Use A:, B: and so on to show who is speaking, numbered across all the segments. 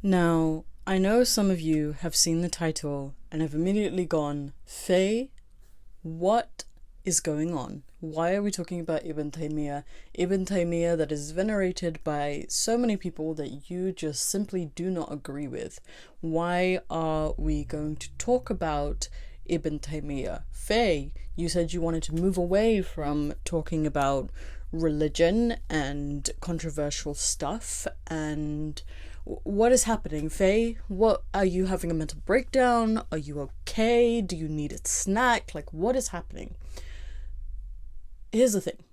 A: Now, I know some of you have seen the title and have immediately gone, Faye, what is going on? Why are we talking about Ibn Taymiyyah? Ibn Taymiyyah that is venerated by so many people that you just simply do not agree with. Why are we going to talk about Ibn Taymiyyah? Faye, you said you wanted to move away from talking about religion and controversial stuff, and what is happening, Faye? What are you having a mental breakdown? Are you okay? Do you need a snack? Like, what is happening? Here's the thing.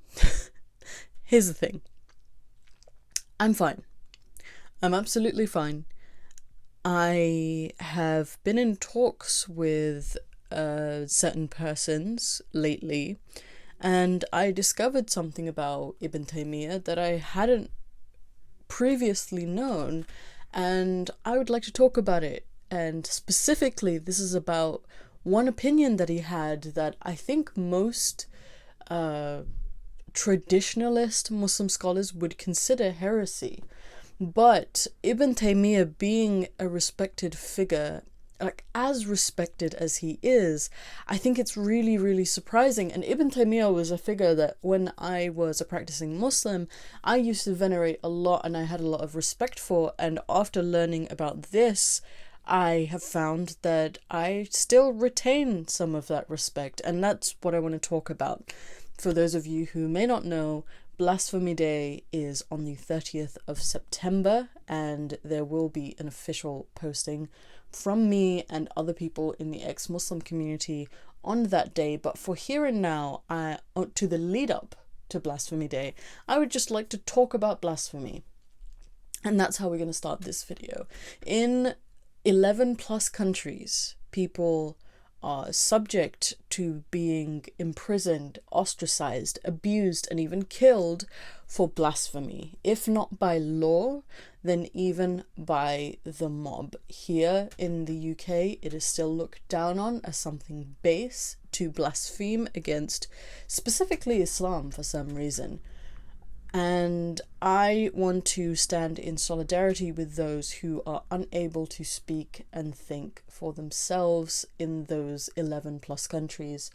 A: Here's the thing. I'm fine. I'm absolutely fine. I have been in talks with certain persons lately, and I discovered something about Ibn Taymiyyah that I hadn't previously known, and I would like to talk about it. And specifically, this is about one opinion that he had that I think most traditionalist Muslim scholars would consider heresy. But Ibn Taymiyyah, being a respected figure, like as respected as he is, I think it's really, really surprising. And Ibn Taymiyyah was a figure that when I was a practicing Muslim, I used to venerate a lot and I had a lot of respect for. And after learning about this, I have found that I still retain some of that respect. And that's what I want to talk about. For those of you who may not know, Blasphemy Day is on the 30th of September, and there will be an official posting from me and other people in the ex-Muslim community on that day. But for here and now, to the lead up to Blasphemy Day, I would just like to talk about blasphemy. And that's how we're going to start this video. In 11 plus countries, people are subject to being imprisoned, ostracized, abused, and even killed for blasphemy. If not by law, then even by the mob. Here in the UK, it is still looked down on as something base to blaspheme against specifically Islam for some reason. And I want to stand in solidarity with those who are unable to speak and think for themselves in those 11 plus countries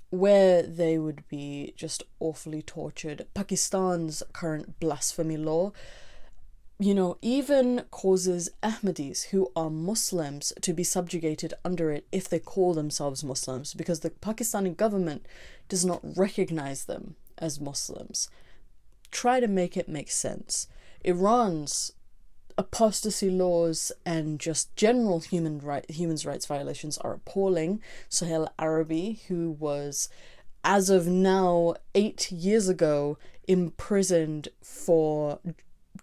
A: where they would be just awfully tortured. Pakistan's current blasphemy law, even causes Ahmadis who are Muslims to be subjugated under it if they call themselves Muslims, because the Pakistani government does not recognize them as Muslims. Try to make it make sense. Iran's apostasy laws and just general human rights violations are appalling. Sohail Arabi, who was, as of now, 8 years ago, imprisoned for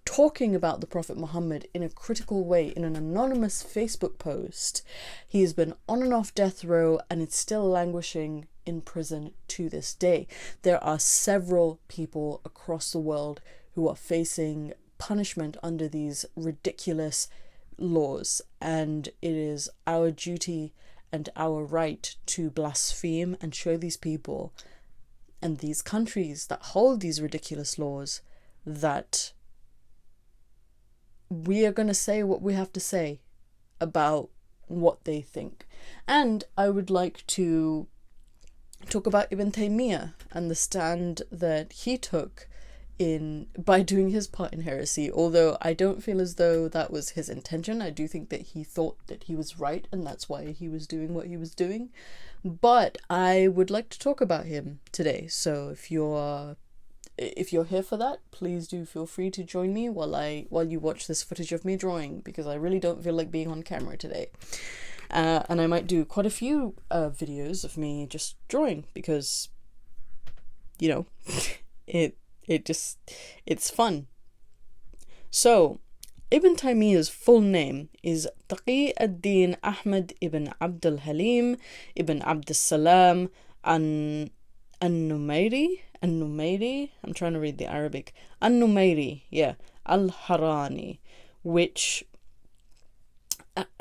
A: talking about the Prophet Muhammad in a critical way in an anonymous Facebook post. He has been on and off death row and is still languishing in prison to this day. There are several people across the world who are facing punishment under these ridiculous laws, and it is our duty and our right to blaspheme and show these people and these countries that hold these ridiculous laws that we are going to say what we have to say about what they think. And I would like to talk about Ibn Taymiyyah and the stand that he took by doing his part in heresy, although I don't feel as though that was his intention. I do think that he thought that he was right and that's why he was doing what he was doing. But I would like to talk about him today. So if you're here for that, please do feel free to join me while you watch this footage of me drawing, because I really don't feel like being on camera today. And I might do quite a few videos of me just drawing because, it's fun. So, Ibn Taymiyyah's full name is Taqi ad-Din Ahmad ibn Abd al-Halim ibn Abd al-Salam An-Numayri, I'm trying to read the Arabic, An-Numayri, Al-Harani, which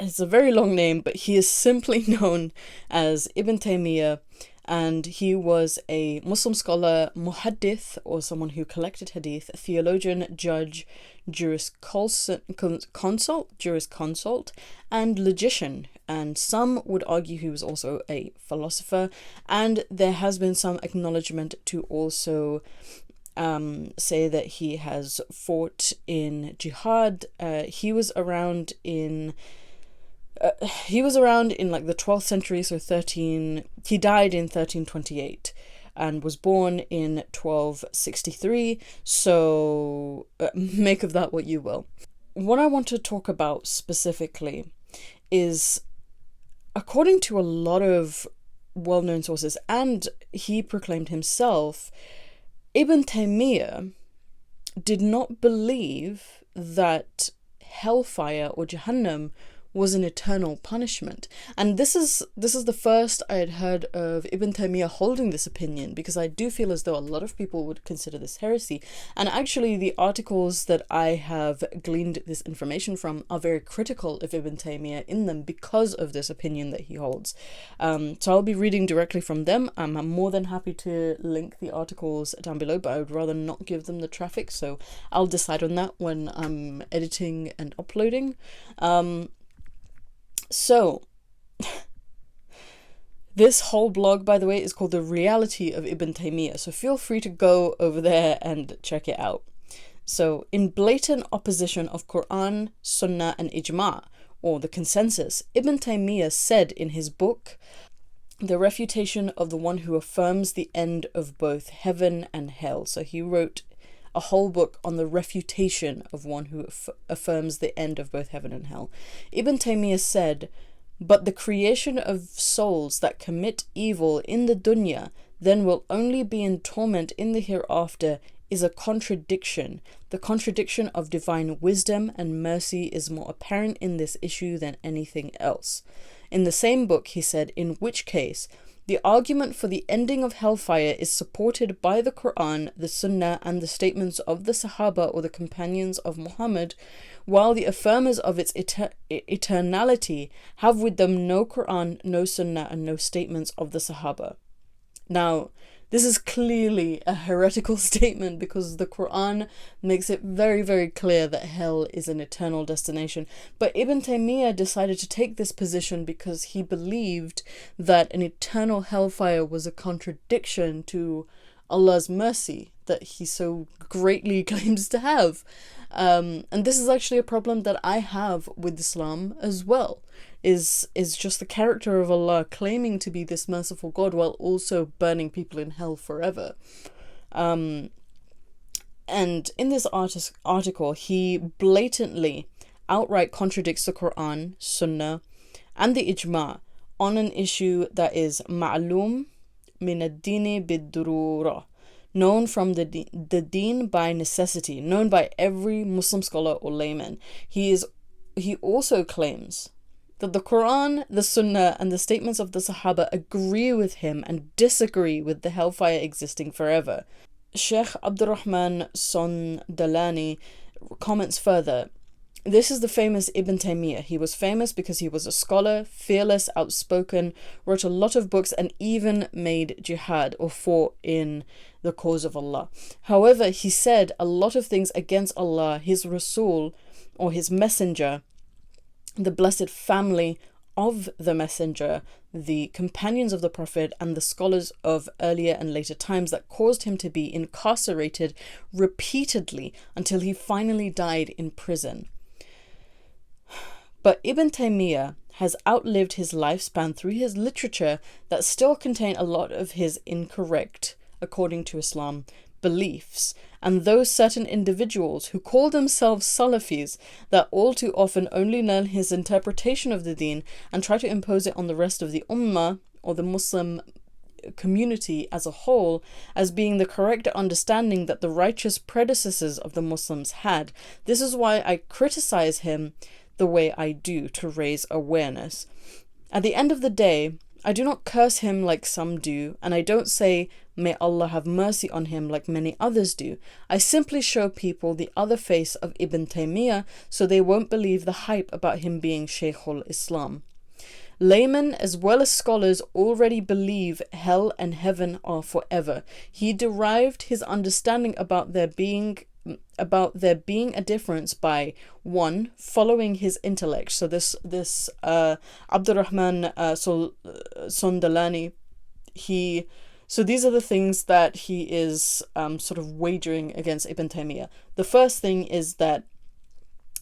A: is a very long name, but he is simply known as Ibn Taymiyyah, and he was a Muslim scholar, muhaddith, or someone who collected hadith, a theologian, judge, jurisconsult, and logician. And some would argue he was also a philosopher, and there has been some acknowledgement to also say that he has fought in jihad. He was around in like the 12th century, so he died in 1328 and was born in 1263, so make of that what you will. What I want to talk about specifically is, according to a lot of well-known sources, and he proclaimed himself, Ibn Taymiyyah did not believe that hellfire or Jahannam was an eternal punishment. And this is the first I had heard of Ibn Taymiyyah holding this opinion, because I do feel as though a lot of people would consider this heresy. And actually the articles that I have gleaned this information from are very critical of Ibn Taymiyyah in them because of this opinion that he holds. So I'll be reading directly from them. I'm more than happy to link the articles down below, but I would rather not give them the traffic, so I'll decide on that when I'm editing and uploading. So, this whole blog, by the way, is called The Reality of Ibn Taymiyyah, so feel free to go over there and check it out. So, in blatant opposition of Quran, Sunnah, and Ijma', or the consensus, Ibn Taymiyyah said in his book, The Refutation of the One Who Affirms the End of Both Heaven and Hell. So he wrote a whole book on the refutation of one who affirms the end of both heaven and hell. Ibn Taymiyyah said, "But the creation of souls that commit evil in the dunya then will only be in torment in the hereafter is a contradiction. The contradiction of divine wisdom and mercy is more apparent in this issue than anything else." In the same book, he said, in which case, the argument for the ending of hellfire is supported by the Quran, the Sunnah, and the statements of the Sahaba or the companions of Muhammad, while the affirmers of its eternality have with them no Quran, no Sunnah, and no statements of the Sahaba. Now, this is clearly a heretical statement because the Quran makes it very, very clear that hell is an eternal destination. But Ibn Taymiyyah decided to take this position because he believed that an eternal hellfire was a contradiction to Allah's mercy that he so greatly claims to have. And this is actually a problem that I have with Islam as well, is just the character of Allah claiming to be this merciful God while also burning people in hell forever. And in this article, he blatantly outright contradicts the Quran, Sunnah, and the Ijma' on an issue that is ma'lum min ad-dini bid-durura, known from the deen by necessity, known by every Muslim scholar or layman. He also claims that the Quran, the Sunnah, and the statements of the Sahaba agree with him and disagree with the hellfire existing forever. Sheikh Abdurrahman Sondalani comments further, "This is the famous Ibn Taymiyyah. He was famous because he was a scholar, fearless, outspoken, wrote a lot of books, and even made jihad or fought in the cause of Allah. However, he said a lot of things against Allah, his Rasul, or his messenger, the blessed family of the messenger, the companions of the Prophet, and the scholars of earlier and later times that caused him to be incarcerated repeatedly until he finally died in prison." But Ibn Taymiyyah has outlived his lifespan through his literature that still contain a lot of his incorrect, according to Islam, beliefs, and those certain individuals who call themselves Salafis that all too often only learn his interpretation of the deen and try to impose it on the rest of the ummah or the Muslim community as a whole as being the correct understanding that the righteous predecessors of the Muslims had. This is why I criticize him the way I do, to raise awareness. At the end of the day, I do not curse him like some do, and I don't say, may Allah have mercy on him like many others do. I simply show people the other face of Ibn Taymiyyah so they won't believe the hype about him being Shaykhul Islam. Laymen as well as scholars already believe hell and heaven are forever. He derived his understanding about their being about there being a difference by one, following his intellect. So this Abdurrahman Sondalani, so these are the things that he is sort of wagering against Ibn Taymiyyah. The first thing is that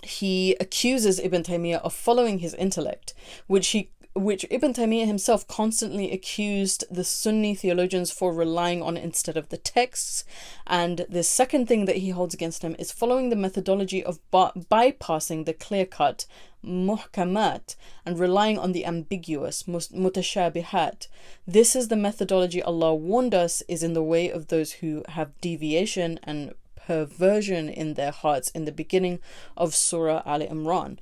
A: he accuses Ibn Taymiyyah of following his intellect, which Ibn Taymiyyah himself constantly accused the Sunni theologians for relying on instead of the texts. And the second thing that he holds against him is following the methodology of bypassing the clear-cut muhkamat and relying on the ambiguous mutashabihat. This is the methodology Allah warned us is in the way of those who have deviation and perversion in their hearts in the beginning of Surah Al-Imran.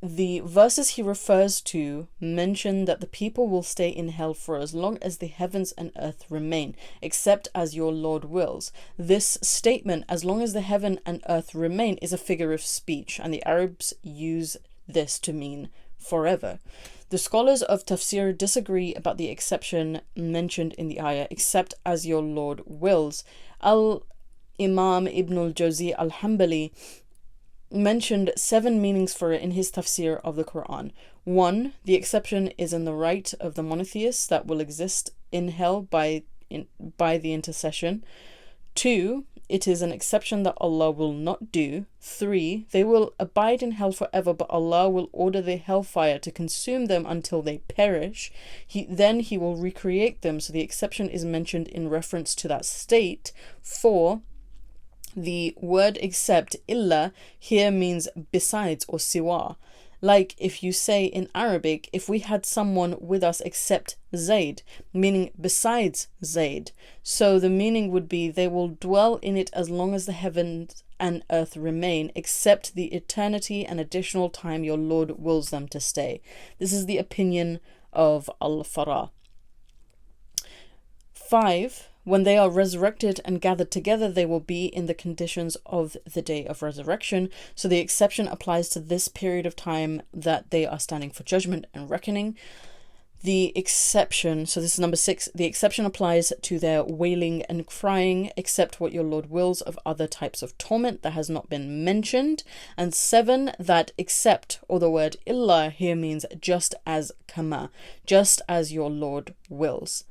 A: The verses he refers to mention that the people will stay in hell for as long as the heavens and earth remain, except as your Lord wills. This statement, as long as the heaven and earth remain, is a figure of speech, and the Arabs use this to mean forever. The scholars of tafsir disagree about the exception mentioned in the ayah, except as your Lord wills. Al-Imam Ibn al-Jawzi al-Hanbali mentioned 7 meanings for it in his tafsir of the Quran. 1, the exception is in the right of the monotheists that will exist in hell by the intercession. 2, it is an exception that Allah will not do. 3, they will abide in hell forever, but Allah will order the hellfire to consume them until they perish. Then he will recreate them, so the exception is mentioned in reference to that state. 4, the word except, illa, here means besides or siwa. Like if you say in Arabic, if we had someone with us except Zayd, meaning besides Zayd. So the meaning would be they will dwell in it as long as the heavens and earth remain, except the eternity and additional time your Lord wills them to stay. This is the opinion of Al-Farah. 5, when they are resurrected and gathered together, they will be in the conditions of the day of resurrection. So the exception applies to this period of time that they are standing for judgment and reckoning. The exception, so this is number 6, the exception applies to their wailing and crying, except what your Lord wills of other types of torment that has not been mentioned. And 7, that except, or the word illa here means just as kama, just as your Lord wills.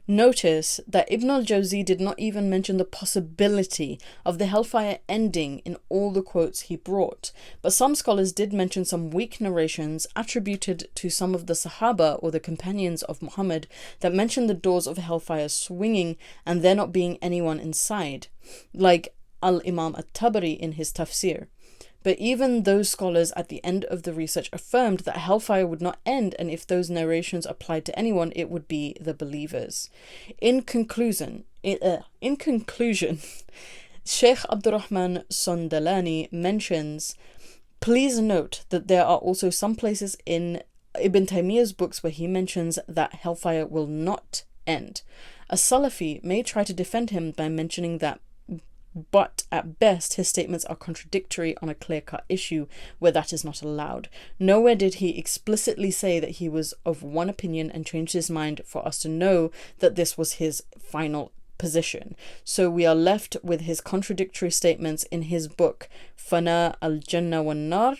A: Notice that Ibn al-Jawzi did not even mention the possibility of the hellfire ending in all the quotes he brought, but some scholars did mention some weak narrations attributed to some of the Sahaba or the companions of Muhammad that mention the doors of hellfire swinging and there not being anyone inside, like Al-Imam at-Tabari in his tafsir. But even those scholars at the end of the research affirmed that hellfire would not end, and if those narrations applied to anyone, it would be the believers. In conclusion, Sheikh Abdurrahman Sondalani mentions, please note that there are also some places in Ibn Taymiyyah's books where he mentions that hellfire will not end. A Salafi may try to defend him by mentioning that, but at best his statements are contradictory on a clear-cut issue where that is not allowed. Nowhere did he explicitly say that he was of one opinion and changed his mind for us to know that this was his final position. So we are left with his contradictory statements in his book Fana al-Jannah wan-Nar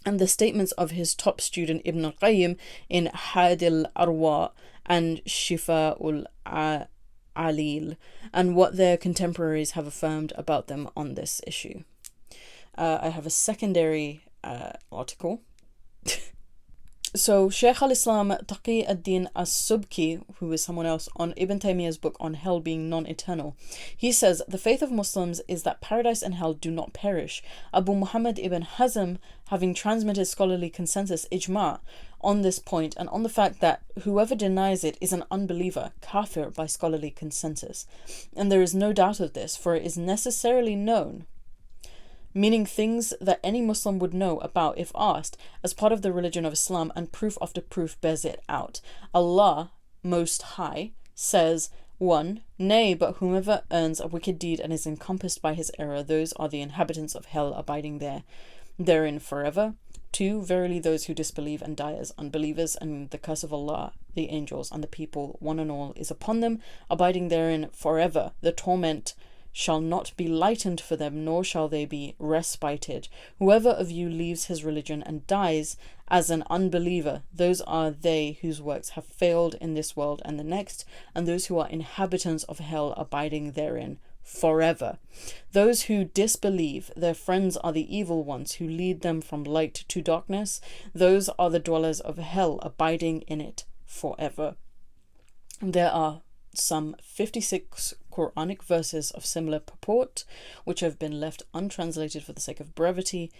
A: and the statements of his top student Ibn al-Qayyim in Hadi al-Arwa and Shifa al-Alil, and what their contemporaries have affirmed about them on this issue. I have a secondary article. So Shaykh al-Islam Taqi ad-Din as-Subki, who is someone else, on Ibn Taymiyyah's book on hell being non-eternal, he says, the faith of Muslims is that paradise and hell do not perish. Abu Muhammad ibn Hazm, having transmitted scholarly consensus, ijma', on this point and on the fact that whoever denies it is an unbeliever, kafir by scholarly consensus. And there is no doubt of this, for it is necessarily known, meaning things that any Muslim would know about if asked, as part of the religion of Islam, and proof after proof bears it out. Allah, Most High, says, 1. Nay, but whomever earns a wicked deed and is encompassed by his error, those are the inhabitants of hell, abiding therein forever. 2. Verily those who disbelieve and die as unbelievers, and the curse of Allah, the angels, and the people, one and all, is upon them, abiding therein forever. The torment shall not be lightened for them, nor shall they be respited. Whoever of you leaves his religion and dies as an unbeliever, those are they whose works have failed in this world and the next, and those who are inhabitants of hell abiding therein forever. Those who disbelieve, their friends are the evil ones who lead them from light to darkness. Those are the dwellers of hell abiding in it forever. There are some 56 Quranic verses of similar purport, which have been left untranslated for the sake of brevity,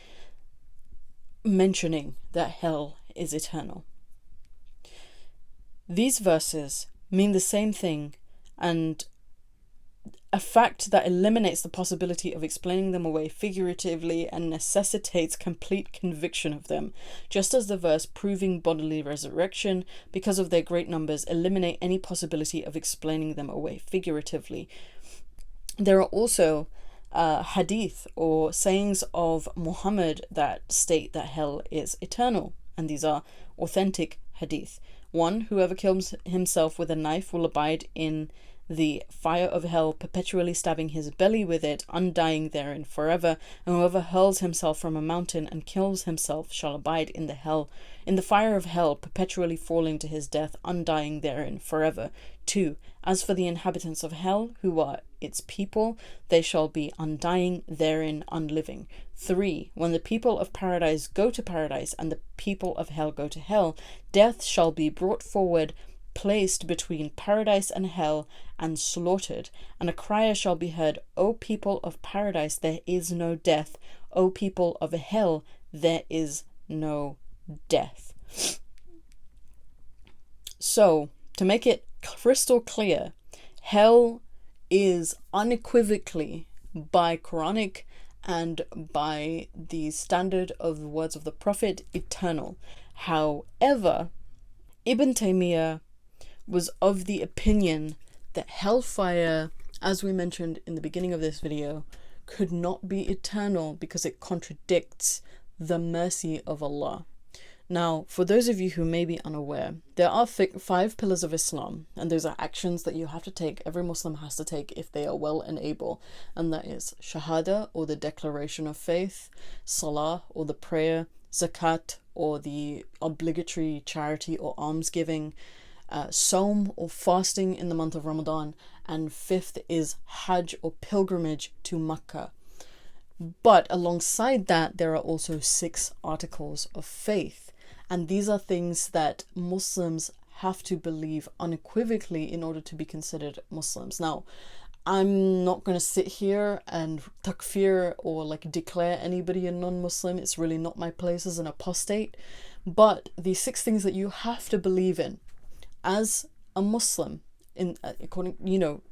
A: mentioning that hell is eternal. These verses mean the same thing, and a fact that eliminates the possibility of explaining them away figuratively and necessitates complete conviction of them, just as the verse proving bodily resurrection because of their great numbers eliminate any possibility of explaining them away figuratively. There are also hadith or sayings of Muhammad that state that hell is eternal, and these are authentic hadith. 1. Whoever kills himself with a knife will abide in the fire of hell, perpetually stabbing his belly with it, undying therein forever. And whoever hurls himself from a mountain and kills himself shall abide in the fire of hell, perpetually falling to his death, undying therein forever. 2. As for the inhabitants of hell, who are its people, they shall be undying therein, unliving. 3. When the people of paradise go to paradise and the people of hell go to hell, death shall be brought forward, placed between paradise and hell, and slaughtered, and a crier shall be heard, O people of paradise, there is no death. O people of hell, there is no death. So, to make it crystal clear, hell is unequivocally, by Quranic and by the standard of the words of the Prophet, eternal. However, Ibn Taymiyyah was of the opinion that hellfire, as we mentioned in the beginning of this video, could not be eternal because it contradicts the mercy of Allah. Now, for those of you who may be unaware, there are 5 pillars of Islam, and those are actions that you have to take, every Muslim has to take if they are well and able, and that is Shahada, or the declaration of faith, Salah, or the prayer, Zakat, or the obligatory charity or almsgiving, Sawm, or fasting in the month of Ramadan, and 5th is Hajj, or pilgrimage to Makkah. But alongside that, there are also 6 articles of faith, and these are things that Muslims have to believe unequivocally in order to be considered Muslims. Now, I'm not going to sit here and takfir or declare anybody a non-Muslim. It's really not my place as an apostate. But the 6 things that you have to believe in as a Muslim, in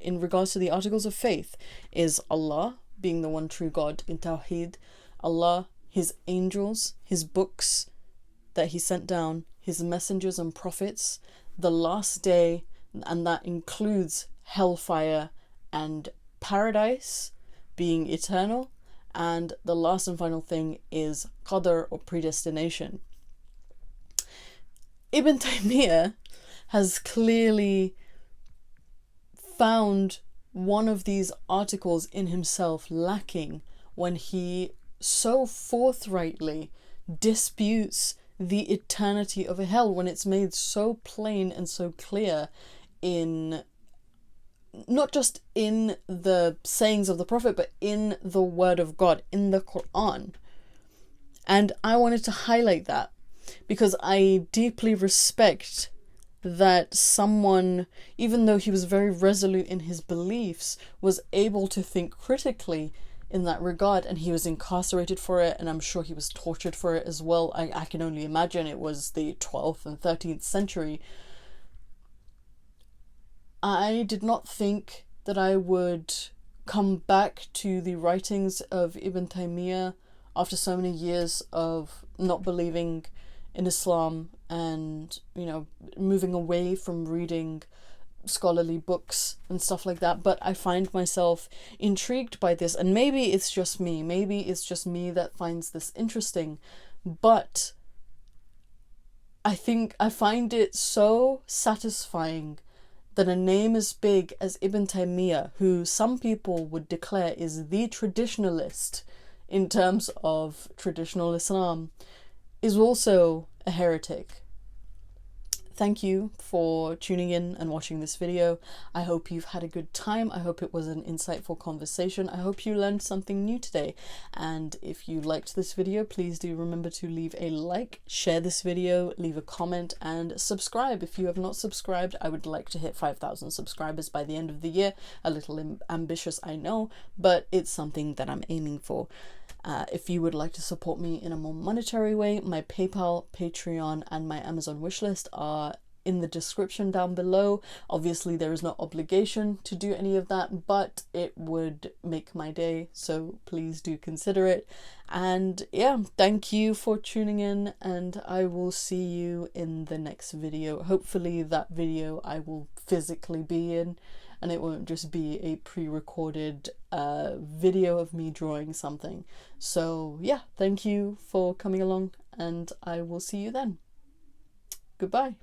A: regards to the articles of faith, is Allah being the one true God in Tawheed, Allah, His angels, His books that He sent down, His messengers and prophets, the last day, and that includes hellfire and paradise being eternal, and the last and final thing is qadr, or predestination. Ibn Taymiyyah has clearly found one of these articles in himself lacking when he so forthrightly disputes the eternity of hell, when it's made so plain and so clear in not just in the sayings of the Prophet, but in the word of God, in the Quran. And I wanted to highlight that because I deeply respect that someone, even though he was very resolute in his beliefs, was able to think critically in that regard, and he was incarcerated for it, and I'm sure he was tortured for it as well. I can only imagine. It was the 12th and 13th century. I did not think that I would come back to the writings of Ibn Taymiyyah after so many years of not believing in Islam and, moving away from reading scholarly books and stuff like that. But I find myself intrigued by this, and maybe it's just me that finds this interesting, but I think I find it so satisfying that a name as big as Ibn Taymiyyah, who some people would declare is the traditionalist in terms of traditional Islam, is also a heretic. Thank you for tuning in and watching this video. I hope you've had a good time. I hope it was an insightful conversation. I hope you learned something new today. And if you liked this video, please do remember to leave a like, share this video, leave a comment, and subscribe. If you have not subscribed, I would like to hit 5,000 subscribers by the end of the year. A little ambitious, I know, but it's something that I'm aiming for. If you would like to support me in a more monetary way, my PayPal, Patreon, and my Amazon wishlist are in the description down below. Obviously, there is no obligation to do any of that, but it would make my day, so please do consider it. And yeah, thank you for tuning in, and I will see you in the next video. Hopefully that video I will physically be in, and it won't just be a pre-recorded video of me drawing something. So yeah, thank you for coming along, and I will see you then. Goodbye.